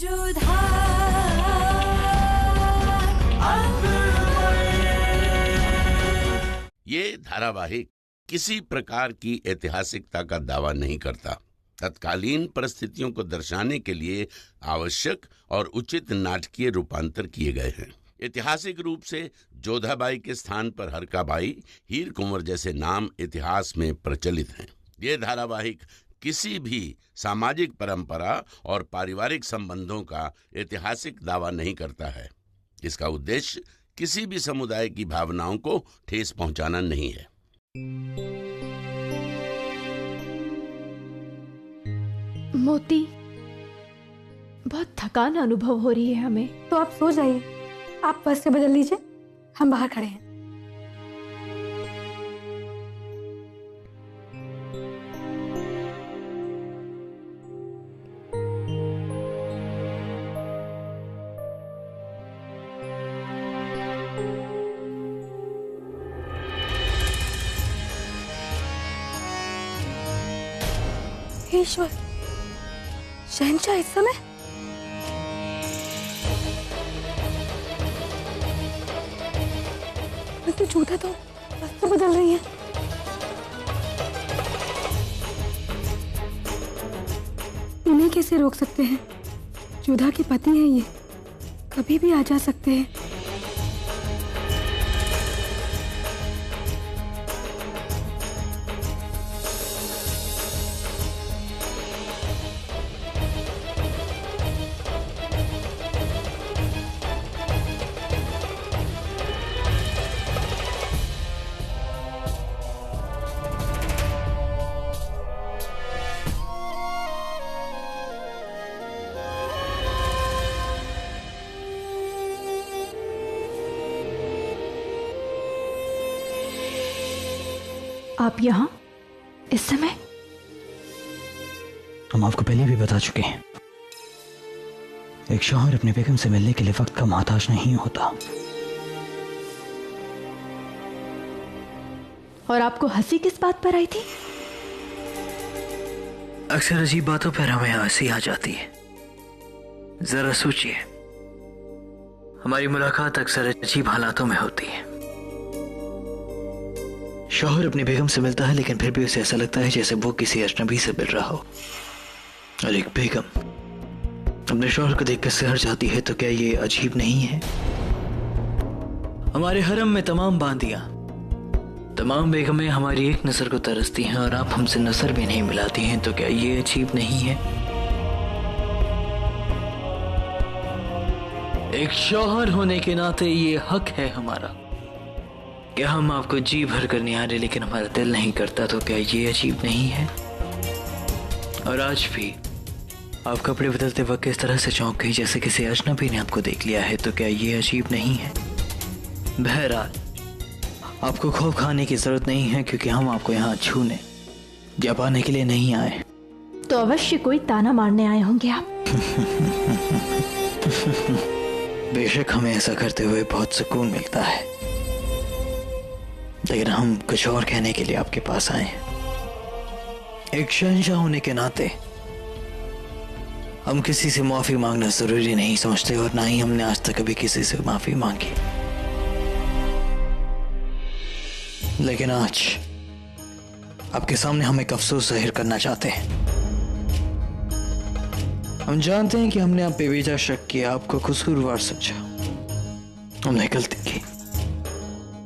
जोधा ये धारावाहिक किसी प्रकार की ऐतिहासिकता का दावा नहीं करता। तत्कालीन परिस्थितियों को दर्शाने के लिए आवश्यक और उचित नाटकीय रूपांतर किए गए हैं। ऐतिहासिक रूप से जोधाबाई के स्थान पर हरकाबाई, हीर कुंवर जैसे नाम इतिहास में प्रचलित हैं। ये धारावाहिक किसी भी सामाजिक परंपरा और पारिवारिक संबंधों का ऐतिहासिक दावा नहीं करता है। इसका उद्देश्य किसी भी समुदाय की भावनाओं को ठेस पहुंचाना नहीं है। मोती, बहुत थकान अनुभव हो रही है हमें। तो आप सो जाइए, आप बस से बदल लीजिए, हम बाहर खड़े हैं। ईश्वर, शहंशाह इस समय? लेकिन जोधा तो रास्ता बदल रही है। इन्हें कैसे रोक सकते हैं? जोधा के पति हैं ये, कभी भी आ जा सकते हैं। आप यहाँ इस समय? हम आपको पहले भी बता चुके हैं, एक शौहर अपने बेगम से मिलने के लिए वक्त का मोहताज नहीं होता। और आपको हंसी किस बात पर आई थी? अक्सर अजीब बातों पर हमें हंसी आ जाती है। जरा सोचिए, हमारी मुलाकात अक्सर अजीब हालातों में होती है। शौहर अपनी बेगम से मिलता है, लेकिन फिर भी उसे ऐसा लगता है जैसे वो किसी अजनबी से मिल रहा हो। और एक बेगम अपने शौहर को देखकर सिहर जाती है, तो क्या ये अजीब नहीं है? हमारे हरम में तमाम बांदियां, तमाम बेगमें हमारी एक नजर को तरसती हैं, और आप हमसे नजर भी नहीं मिलाती हैं, तो क्या ये अजीब नहीं है? एक शौहर होने के नाते ये हक है हमारा कि हम आपको जी भर कर निहारे, लेकिन हमारा दिल नहीं करता, तो क्या ये अजीब नहीं है? और आज भी आप कपड़े बदलते वक्त इस तरह से चौंक गई जैसे किसी अजनबी ने आपको देख लिया है, तो क्या ये अजीब नहीं है? बहरहाल, आपको खौफ खाने की जरूरत नहीं है, क्योंकि हम आपको यहाँ छूने या पाने के लिए नहीं आए। तो अवश्य कोई ताना मारने आए होंगे आप। बेशक हमें ऐसा करते हुए बहुत सुकून मिलता है, लेकिन हम कुछ और कहने के लिए आपके पास आए हैं। एक शहंशाह होने के नाते हम किसी से माफी मांगना जरूरी नहीं समझते, और ना ही हमने आज तक कभी किसी से माफी मांगी। लेकिन आज आपके सामने हम एक अफसोस जाहिर करना चाहते हैं। हम जानते हैं कि हमने आप पे बेवजह शक किया, आपको कसूरवार समझा, हमने गलती की,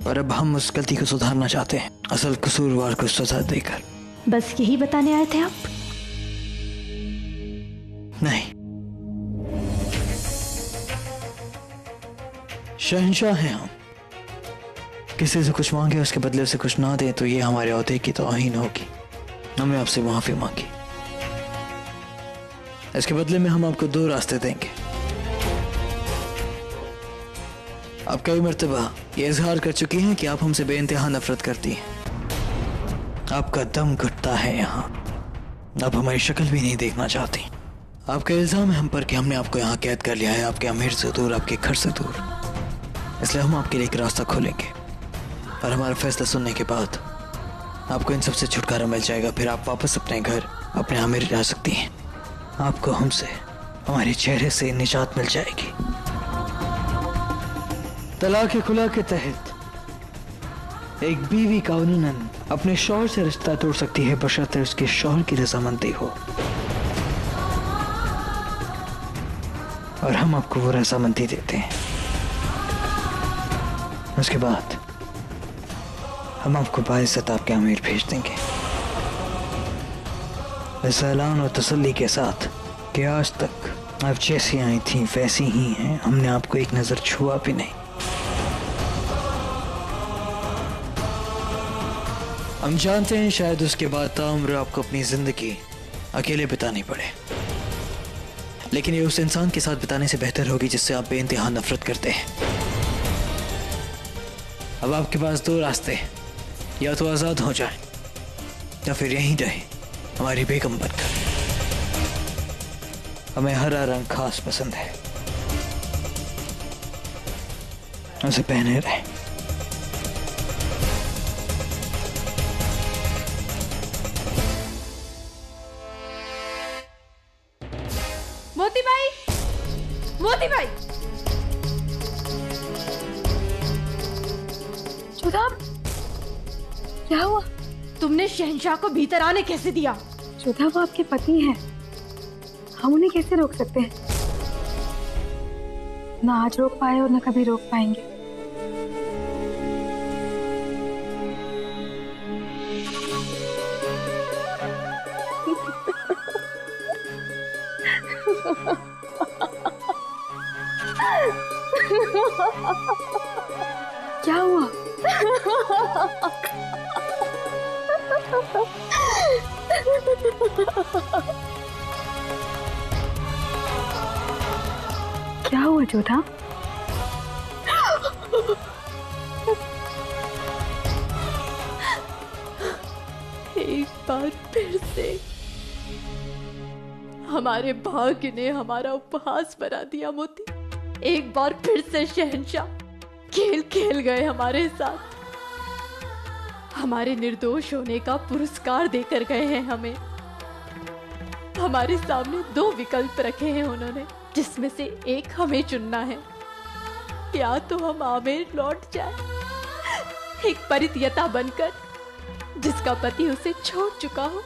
और अब हम उस गलती को सुधारना चाहते हैं, असल कसूरवार को सजा देकर। बस यही बताने आए थे आप? नहीं, शहंशाह हैं हम। किसी से कुछ मांगे, उसके बदले से कुछ ना दें, तो ये हमारे ओहदे की तौहीन होगी। हमने आपसे माफी मांगी, इसके बदले में हम आपको दो रास्ते देंगे। आप कई मर्तबा ये इजहार कर चुकी हैं कि आप हमसे बेइंतहा नफरत करती हैं। आपका दम घुटता है यहाँ, आप हमारी शक्ल भी नहीं देखना चाहती। आपका इल्जाम है हम पर कि हमने आपको यहाँ कैद कर लिया है, आपके अमीर से दूर, आपके घर से दूर। इसलिए हम आपके लिए एक रास्ता खोलेंगे, और हमारा फैसला सुनने के बाद आपको इन सबसे छुटकारा मिल जाएगा। फिर आप वापस अपने घर, अपने अमीर जा सकती हैं। आपको हमसे हमारे चेहरे से निजात मिल जाएगी। तलाक खुला के तहत एक बीवी कानूनन अपने शौहर से रिश्ता तोड़ सकती है बशर्ते उसके शौहर की रजामंदी हो, और हम आपको वो रजामंदी देते हैं। उसके बाद हम आपको बाइज्जत आपके अमीर भेज देंगे इस ऐलान और तसल्ली के साथ कि आज तक आप जैसी आई थी वैसी ही हैं, हमने आपको एक नजर छुआ भी नहीं। हम जानते हैं शायद उसके बाद ताउम्र आपको अपनी जिंदगी अकेले बितानी पड़े, लेकिन ये उस इंसान के साथ बिताने से बेहतर होगी जिससे आप बेइंतहा नफरत करते हैं। अब आपके पास दो रास्ते हैं, या तो आजाद हो जाएं या फिर यहीं रहे हमारी बेगम बनकर। हमें हरा रंग खास पसंद है, उसे पहने रहे। मोती भाई, मोती भाई, जोधा, क्या हुआ? तुमने शहंशाह को भीतर आने कैसे दिया? जोधा, वो आपके पति हैं, हम उन्हें कैसे रोक सकते हैं? ना आज रोक पाए और ना कभी रोक पाएंगे। क्या हुआ? क्या हुआ जोधा? एक बार फिर से हमारे भाग्य ने हमारा उपहास बना दिया मोती। एक बार फिर से शहंशाह खेल खेल गए हमारे साथ। हमारे निर्दोष होने का पुरस्कार देकर गए हैं हमें। हमारे सामने दो विकल्प रखे हैं उन्होंने, जिसमें से एक हमें चुनना है। या तो हम आमेर लौट जाए एक परित्यक्ता बनकर जिसका पति उसे छोड़ चुका हो,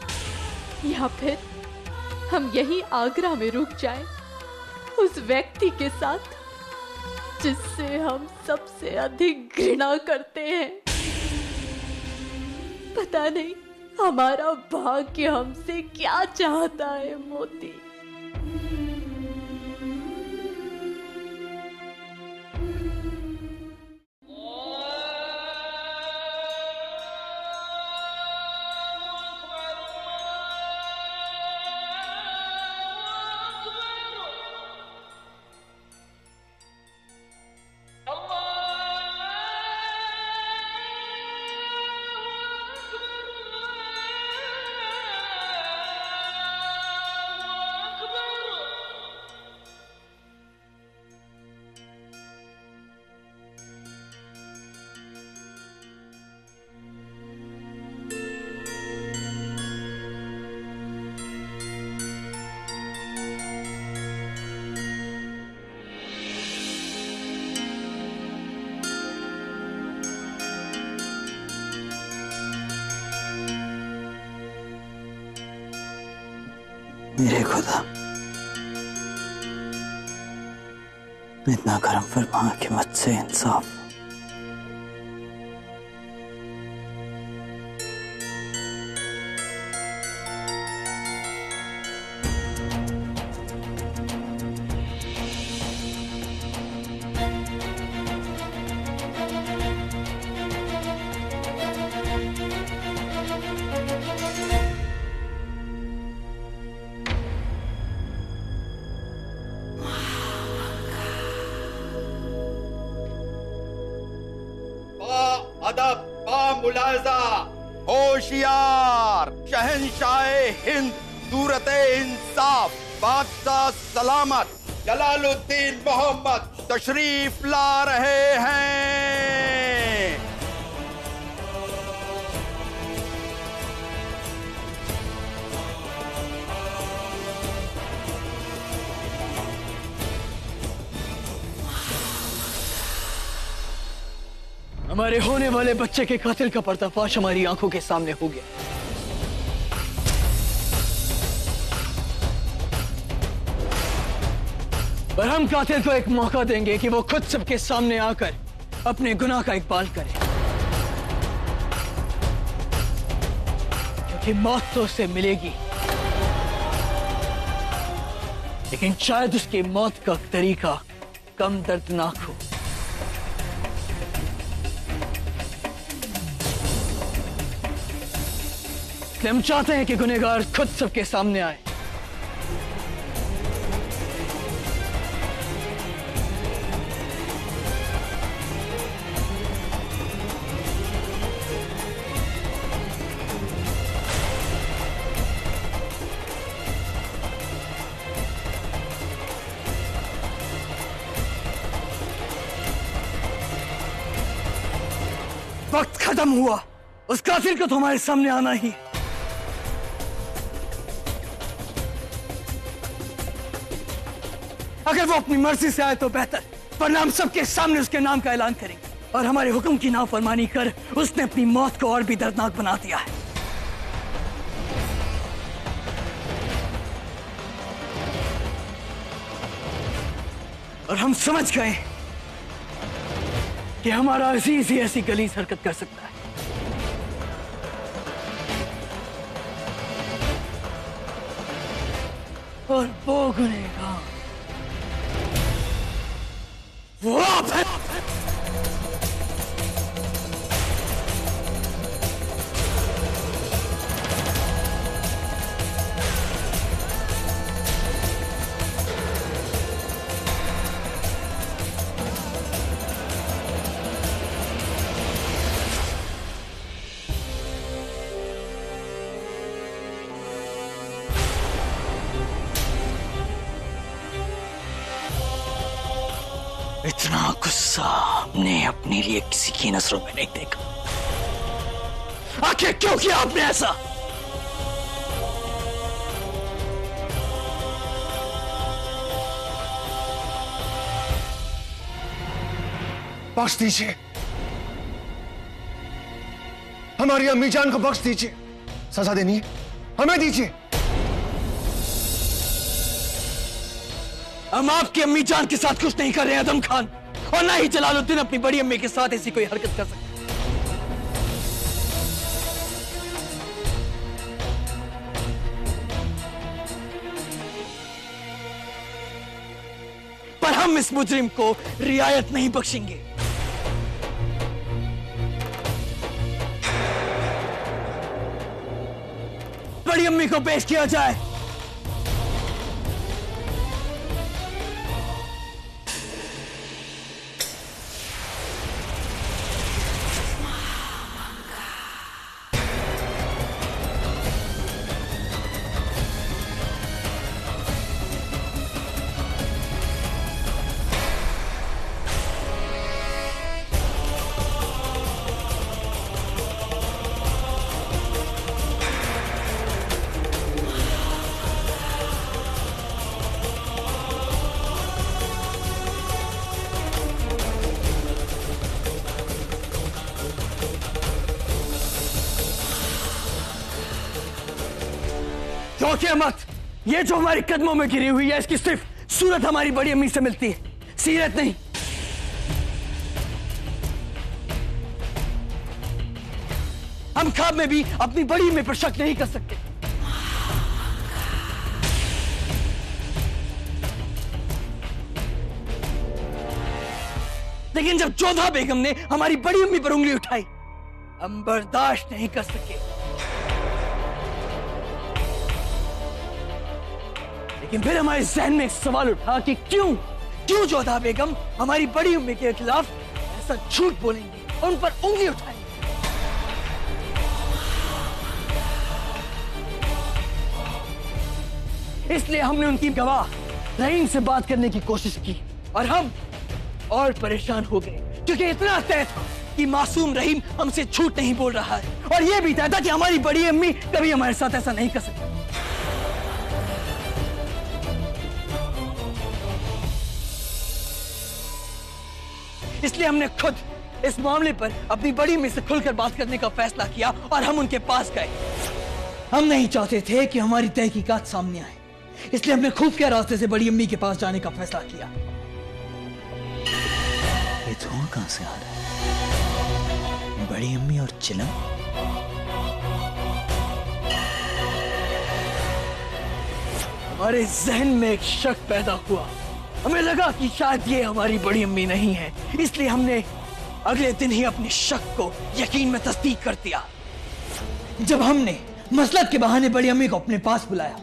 या फिर हम यहीं आगरा में रुक जाएं उस व्यक्ति के साथ जिससे हम सबसे अधिक घृणा करते हैं। पता नहीं हमारा भाग्य हमसे क्या चाहता है मोती। मेरे खुदा, इतना करम फरमा कि मुझसे इंसाफ। अदब बा मुलाजा, होशियार शहंशाह हिंद, सूरत इंसाफ, बादशाह सलामत जलालुद्दीन मोहम्मद तशरीफ ला रहे हैं। हमारे होने वाले बच्चे के कातिल का पर्दाफाश हमारी आंखों के सामने हो गया। पर हम कातिल को एक मौका देंगे कि वो खुद सबके सामने आकर अपने गुनाह का इकबाल करे, क्योंकि मौत तो उसे मिलेगी, लेकिन शायद उसकी मौत का तरीका कम दर्दनाक हो। हम चाहते हैं कि गुनहगार खुद सबके सामने आए। वक्त खत्म हुआ, उस कातिल को तुम्हारे सामने आना ही। अगर वो अपनी मर्जी से आए तो बेहतर, वरना हम सबके सामने उसके नाम का ऐलान करेंगे और हमारे हुक्म की नाफरमानी कर उसने अपनी मौत को और भी दर्दनाक बना दिया है। और हम समझ गए कि हमारा अजीज ही ऐसी गलीज हरकत कर सकता है। और वो गुनहगार वो आप है। इतना गुस्सा हमने अपने लिए किसी की नजरों में नहीं देखा। आखिर क्यों किया आपने ऐसा? बख्श दीजिए, हमारी अम्मी जान को बख्श दीजिए। सजा देनी है हमें दीजिए। हम आपकी अम्मी जान के साथ कुछ नहीं कर रहे आदम खान, और ना ही जलालुद्दीन अपनी बड़ी अम्मी के साथ ऐसी कोई हरकत कर सकते। पर हम इस मुजरिम को रियायत नहीं बख्शेंगे। बड़ी अम्मी को पेश किया जाए। चौंकिए मत, ये जो हमारे कदमों में गिरी हुई है इसकी सिर्फ सूरत हमारी बड़ी अम्मी से मिलती है, सीरत नहीं। हम ख्वाब में भी अपनी बड़ी अम्मी पर शक नहीं कर सकते। लेकिन जब जोधा बेगम ने हमारी बड़ी अम्मी पर उंगली उठाई, हम बर्दाश्त नहीं कर सके। लेकिन फिर हमारे जहन में एक सवाल उठा कि क्यों जोधा बेगम हमारी बड़ी अम्मी के खिलाफ ऐसा झूठ बोलेंगी और उन पर उंगली उठाएंगे। इसलिए हमने उनकी गवाह रहीम से बात करने की कोशिश की और हम और परेशान हो गए, क्योंकि इतना तय था कि मासूम रहीम हमसे झूठ नहीं बोल रहा है, और यह भी तय था कि हमारी बड़ी अम्मी कभी हमारे साथ ऐसा नहीं कर सकती। इसलिए हमने खुद इस मामले पर अपनी बड़ी अम्मी से खुलकर बात करने का फैसला किया और हम उनके पास गए। हम नहीं चाहते थे कि हमारी तहकीकात सामने आए, इसलिए हमने खुफिया रास्ते से बड़ी अम्मी के पास जाने का फैसला किया। ये धुआं कहां से आ रहा है? बड़ी अम्मी और चिलम? हमारे जहन में एक शक पैदा हुआ। हमें लगा कि शायद ये हमारी बड़ी अम्मी नहीं है, इसलिए हमने अगले दिन ही अपने शक को यकीन में तस्दीक कर दिया। जब हमने मसलत के बहाने बड़ी अम्मी को अपने पास बुलाया।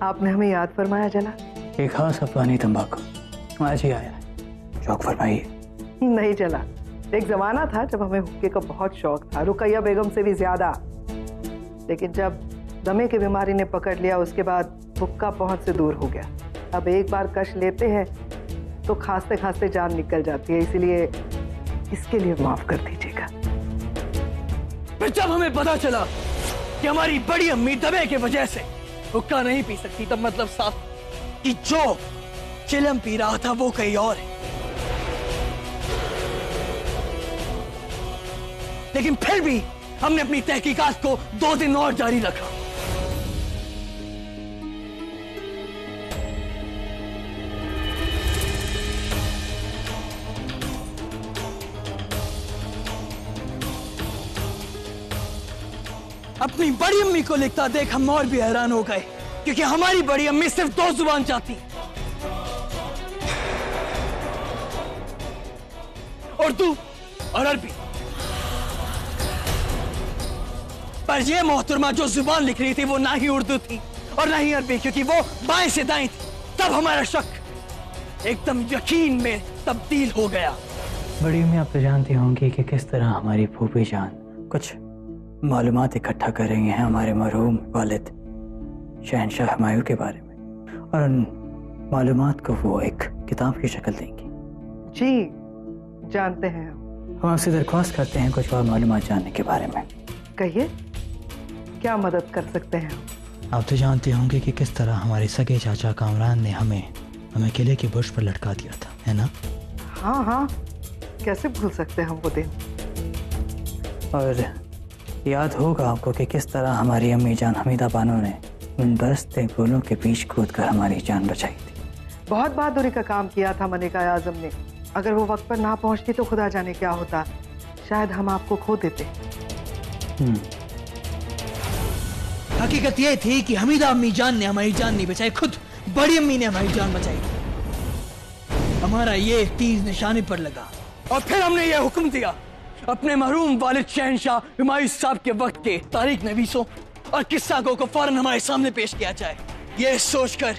आपने हमें याद फरमाया जना? एक खास अफगानी तंबाकू आज ही आया है, शौक फरमाइए। नहीं जना, एक जमाना था जब हमें हुक्के का बहुत शौक था, रुकैया बेगम से भी ज्यादा। लेकिन जब दमे की बीमारी ने पकड़ लिया, उसके बाद हुक्का पहुंच से दूर हो गया। अब एक बार कश लेते हैं तो खांसते खांसते जान निकल जाती है, इसलिए इसके लिए माफ कर दीजिएगा। फिर जब हमें पता चला कि हमारी बड़ी अम्मी दमे की वजह से हुक्का नहीं पी सकती, तब मतलब साफ कि जो चिलम पी रहा था वो कहीं और है। लेकिन फिर भी हमने अपनी तहकीकात को 2 दिन और जारी रखा। अपनी बड़ी अम्मी को लिखता देख हम और भी हैरान हो गए, क्योंकि हमारी बड़ी अम्मी सिर्फ 2 जुबान चाहती, उर्दू और अरबी। पर यह मोहतरमा जो जुबान लिख रही थी वो ना ही उर्दू थी और ना ही अरबी, क्योंकि वो बाएं से दाएं थी। तब हमारा शक एकदम यकीन में तब्दील हो गया। बड़ी अम्मी, आप तो जानती होंगी कि किस तरह हमारी फूफी जान कुछ मालूमात इकट्ठा कर रही हैं हमारे मरहूम वालिद शहनशाह हुमायूं के बारे में, और उन मालूमात को वो एक किताब की शक्ल देंगी। जी जानते हैं हम आपसे दरख्वास्त करते हैं कुछ और मालूमात जानने के बारे में। कहिए, क्या मदद कर सकते हैं? आप तो जानते होंगे कि किस तरह हमारे सगे चाचा कामरान ने हमें किले के बुर्ज पर लटका दिया था, है ना? हाँ हाँ, कैसे भूल सकते हैं हम वो दिन। और याद होगा आपको कि किस तरह हमारी अम्मी जान हमीदा बानो ने उन बरसते फूलों के बीच कूद कर हमारी जान बचाई थी। बहुत बहादुरी का काम किया था मलिका आजम ने। अगर वो वक्त पर ना पहुंचती तो खुदा जाने क्या होता, शायद हम आपको खो देते। हकीकत ये थी कि हमीदा अम्मी जान ने हमारी जान नहीं बचाई, खुद बड़ी अम्मी ने हमारी जान बचाई थी। हमारा ये तीर निशाने पर लगा और फिर हमने ये हुक्म दिया अपने मरहूम वालिद शहनशाह हुमायूं साहब के वक्त के तारीख नवीसों और किस्सा को फौरन हमारे सामने पेश किया जाए, ये सोचकर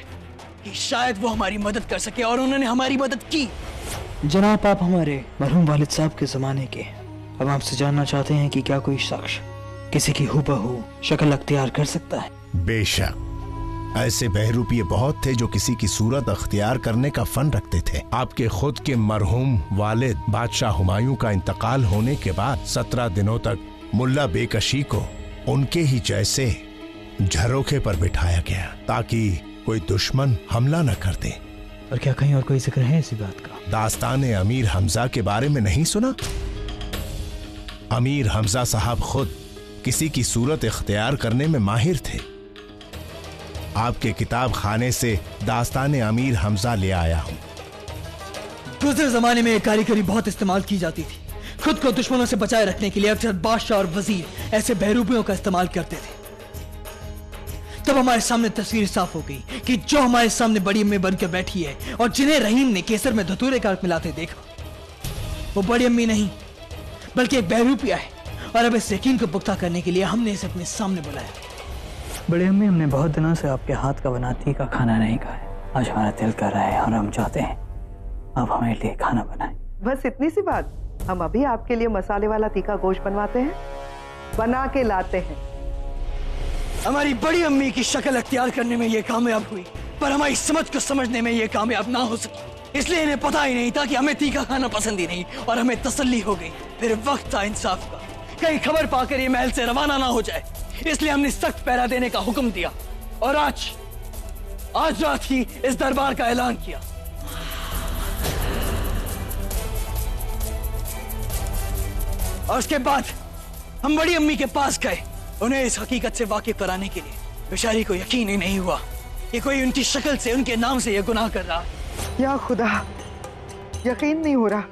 कि शायद वो हमारी मदद कर सके, और उन्होंने हमारी मदद की। जनाब, आप हमारे मरहूम वालिद साहब के जमाने के, अब आपसे जानना चाहते हैं कि क्या कोई शख्स किसी की हुबहू शक्ल अख्तियार कर सकता है? बेशक, ऐसे बहरूपिये बहुत थे जो किसी की सूरत अख्तियार करने का फन रखते थे। आपके खुद के मरहूम वालिद बादशाह हुमायूं का इंतकाल होने के बाद 17 दिनों तक मुल्ला बेकशी को उनके ही जैसे झरोखे पर बिठाया गया ताकि कोई दुश्मन हमला न कर दे। और क्या कहीं और कोई जिक्र है इसी बात का? दास्तान अमीर हमजा के बारे में नहीं सुना? अमीर हमजा साहब खुद किसी की सूरत इख्तियार करने में माहिर थे। आपके किताब खाने से दास्तान अमीर हमजा ले आया हूं। गुज़रे जमाने में कारीगरी बहुत इस्तेमाल की जाती थी। खुद को दुश्मनों से बचाए रखने के लिए अक्सर बादशाह और वजीर ऐसे बहरूपियों का इस्तेमाल करते थे। तब हमारे सामने तस्वीर साफ हो गई कि जो हमारे सामने बड़ी अम्मी बनकर बैठी है और जिन्हें रहीम ने केसर में धतूरे का मिलाते देखा, वो बड़ी अम्मी नहीं बल्कि एक बहरूपिया है। और अब इस यकीन को पुख्ता करने के लिए हमने इसे अपने सामने बुलाया। बड़ी अम्मी, हमने बहुत दिनों से आपके हाथ का बना तीखा खाना नहीं खाया। आज हमारा दिल कर रहा है और हम चाहते हैं आप हमारे लिए खाना बनाएं। बस इतनी सी बात? हम अभी आपके लिए मसाले वाला तीखा गोश्त बनवाते हैं, बना के लाते हैं। हमारी बड़ी अम्मी की शक्ल अख्तियार करने में ये कामयाब हुई, पर हमारी समझ को समझने में ये कामयाब ना हो सकी। इसलिए इन्हें पता ही नहीं था कि हमें तीखा खाना पसंद ही नहीं, और हमें तसल्ली हो गई। फिर वक्त था इंसाफ का, कहीं खबर पाकर ये महल से रवाना ना हो जाए, इसलिए हमने सख्त पहरा देने का हुक्म दिया और आज रात ही इस दरबार का ऐलान किया। और उसके बाद हम बड़ी अम्मी के पास गए उन्हें इस हकीकत से वाकिफ कराने के लिए। बेचारी को यकीन ही नहीं हुआ कि कोई उनकी शक्ल से, उनके नाम से यह गुनाह कर रहा। या खुदा, यकीन नहीं हो रहा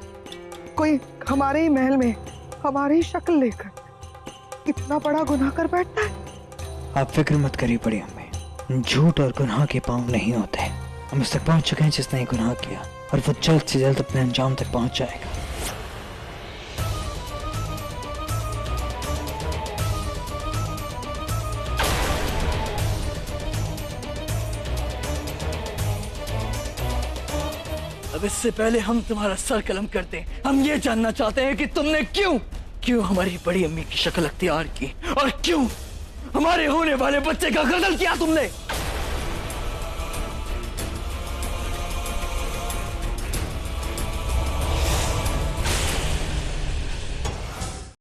कोई हमारे ही महल में हमारी ही शक्ल लेकर इतना बड़ा गुनाह कर बैठता है। आप फिक्र मत करिए बड़ी अम्मी, झूठ और गुनाह के पांव नहीं होते। हम इस तक पहुंच चुके हैं जिसने गुनाह किया, और वो जल्द से जल्द अपने अंजाम तक पहुंच जाएगा। अब इससे पहले हम तुम्हारा सर कलम करते हैं, हम ये जानना चाहते हैं कि तुमने क्यों हमारी बड़ी अम्मी की शक्ल अख्तियार की, और क्यों हमारे होने वाले बच्चे का कत्ल किया तुमने।